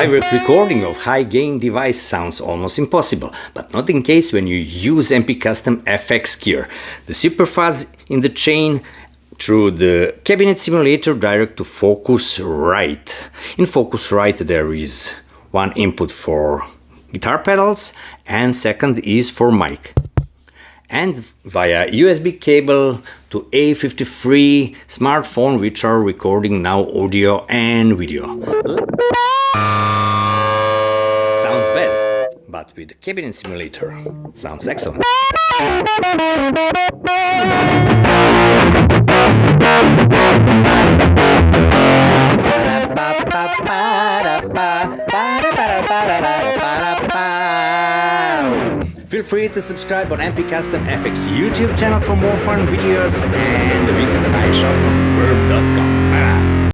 Direct recording of high-gain device sounds almost impossible, but not in case when you use MP Custom FX gear. The superfuzz in the chain through the cabinet simulator direct to Focusrite. In Focusrite there is one input for guitar pedals and second is for mic. And via USB cable to A53 smartphone which are recording now audio and video. Sounds bad, but with the cabinet simulator sounds excellent. Feel free to subscribe on MP Custom FX YouTube channel for more fun videos and visit my shop on verb.com.